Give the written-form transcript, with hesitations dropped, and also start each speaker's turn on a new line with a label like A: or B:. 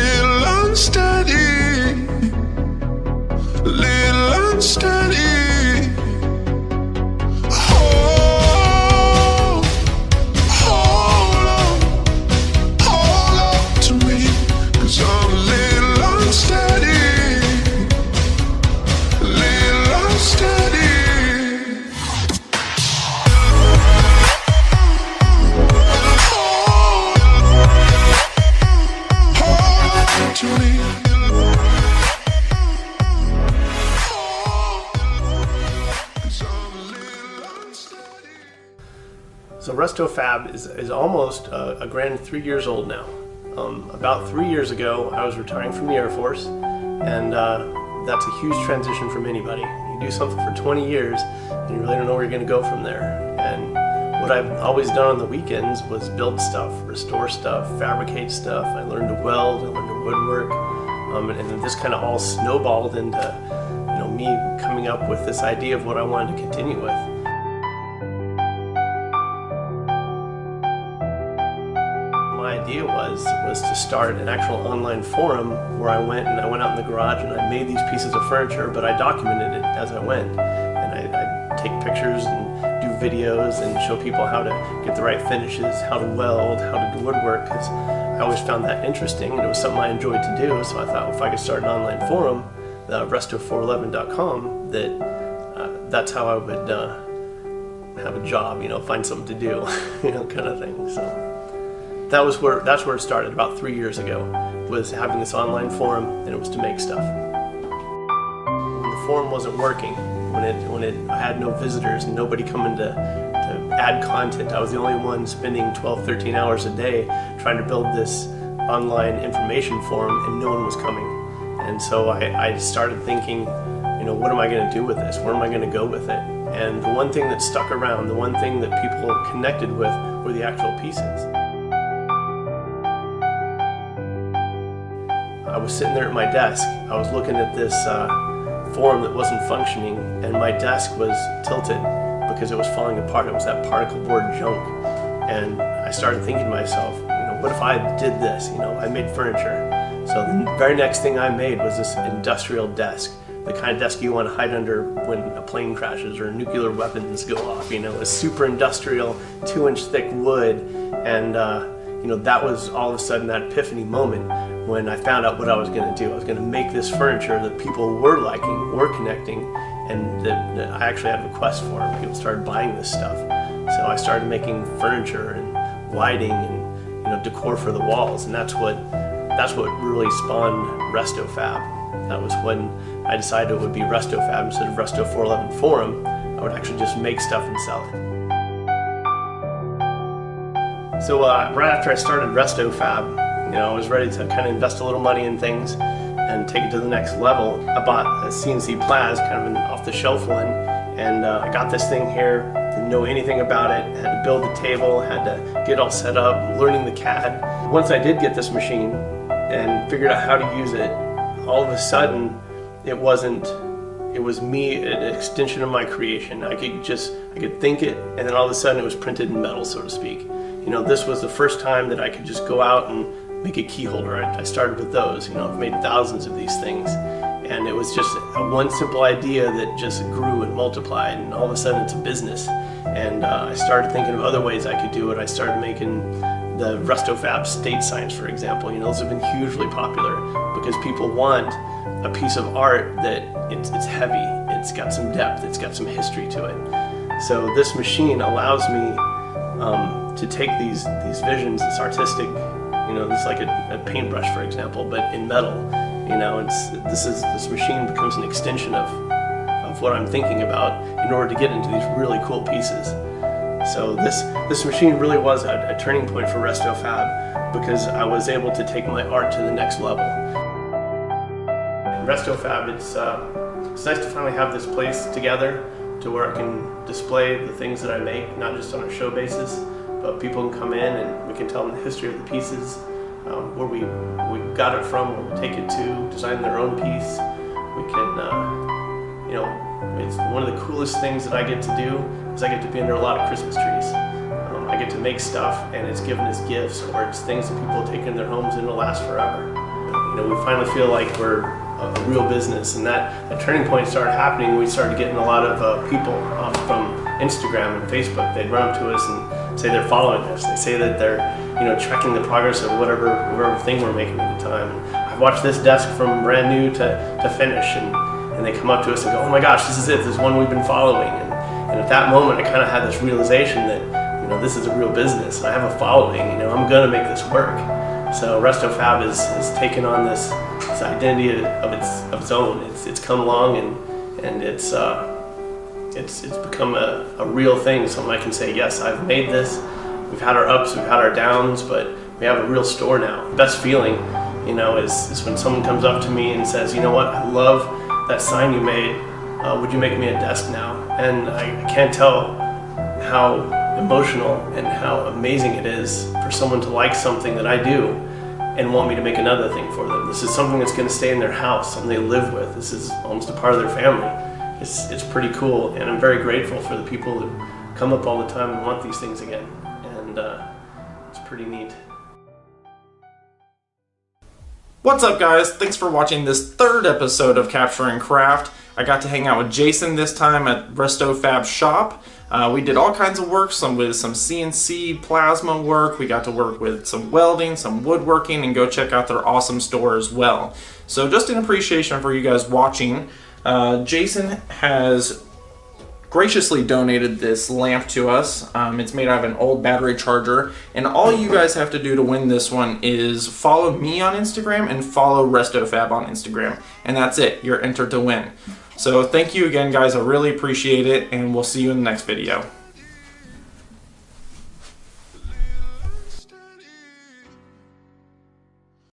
A: little unsteady, little unsteady. Hold on to me, 'cause I'm a little unsteady, little unsteady.
B: So Resto Fab is almost a grand 3 years old now. About 3 years ago, I was retiring from the Air Force, and that's a huge transition from anybody. You do something for 20 years, and you really don't know where you're going to go from there. And what I've always done on the weekends was build stuff, restore stuff, fabricate stuff. I learned to weld, I learned to woodwork, and then this kind of all snowballed into me coming up with this idea of what I wanted to continue with. My idea was to start an actual online forum where I went out in the garage and I made these pieces of furniture, but I documented it as I went. And I'd take pictures and do videos and show people how to get the right finishes, how to weld, how to do woodwork, because I always found that interesting and it was something I enjoyed to do. So I thought if I could start an online forum, resto411.com, that's how I would have a job, find something to do, kind of thing. So that's where it started about 3 years ago, was having this online forum, and it was to make stuff. When the forum wasn't working, when I had no visitors and nobody coming to add content, I was the only one spending 12, 13 hours a day trying to build this online information forum, and no one was coming. And so I started thinking, what am I going to do with this? Where am I going to go with it? And the one thing that stuck around, the one thing that people connected with, were the actual pieces. I was sitting there at my desk. I was looking at this forum that wasn't functioning, and my desk was tilted because it was falling apart. It was that particle board junk. And I started thinking to myself, what if I did this? I made furniture. So the very next thing I made was this industrial desk, the kind of desk you want to hide under when a plane crashes or nuclear weapons go off. A super industrial 2-inch thick wood, and that was all of a sudden that epiphany moment when I found out what I was going to do. I was going to make this furniture that people were liking, were connecting, and that I actually had requests for. People started buying this stuff, so I started making furniture and lighting and decor for the walls, and that's what really spawned Resto Fab. That was when I decided it would be Resto Fab instead of Resto411 Forum. I would actually just make stuff and sell it. So right after I started Resto Fab, I was ready to kind of invest a little money in things and take it to the next level. I bought a CNC Plaz, kind of an off-the-shelf one, and I got this thing here. Didn't know anything about it. Had to build the table, had to get all set up, learning the CAD. Once I did get this machine and figured out how to use it, all of a sudden it was me, an extension of my creation. I could think it, and then all of a sudden it was printed in metal, so to speak. This was the first time that I could just go out and make a key holder. I started with those. I've made thousands of these things, and it was just one simple idea that just grew and multiplied, and all of a sudden it's a business. And I started thinking of other ways I could do it. I started making the Resto Fab state signs, for example. Those have been hugely popular because people want a piece of art that it's heavy, it's got some depth, it's got some history to it. So this machine allows me to take these visions, this artistic, this like a paintbrush, for example, but in metal. This machine becomes an extension of what I'm thinking about in order to get into these really cool pieces. So this machine really was a turning point for Resto Fab because I was able to take my art to the next level. Resto Fab, it's nice to finally have this place together to where I can display the things that I make, not just on a show basis, but people can come in and we can tell them the history of the pieces, where we got it from, where we take it to, design their own piece. We can, it's one of the coolest things that I get to do is I get to be under a lot of Christmas trees. I get to make stuff and it's given as gifts, or it's things that people take in their homes and it'll last forever. we finally feel like we're a real business. And that turning point started happening. We started getting a lot of people from Instagram and Facebook. They'd run up to us and say they're following us. They say that they're tracking the progress of whatever thing we're making at the time. And I've watched this desk from brand new to finish, and they come up to us and go, oh my gosh, this is it, this is one we've been following. And at that moment I kind of had this realization that this is a real business, and I have a following. I'm gonna make this work. So Resto Fab has taken on this identity of its own. It's come along and it's become a real thing. Something I can say, yes, I've made this. We've had our ups, we've had our downs, but we have a real store now. The best feeling, is when someone comes up to me and says, you know what, I love that sign you made. Would you make me a desk now? And I can't tell how emotional and how amazing it is for someone to like something that I do and want me to make another thing for them. This is something that's going to stay in their house, something they live with. This is almost a part of their family. It's pretty cool, and I'm very grateful for the people who come up all the time and want these things again, and it's pretty neat.
C: What's up, guys? Thanks for watching this third episode of Capture and Craft. I got to hang out with Jason this time at Resto Fab shop. We did all kinds of work, with some CNC plasma work. We got to work with some welding, some woodworking, and go check out their awesome store as well. So just in appreciation for you guys watching, Jason has graciously donated this lamp to us. It's made out of an old battery charger, and all you guys have to do to win this one is follow me on Instagram and follow Resto Fab on Instagram, and that's it. You're entered to win. So thank you again, guys. I really appreciate it, and we'll see you in the next video.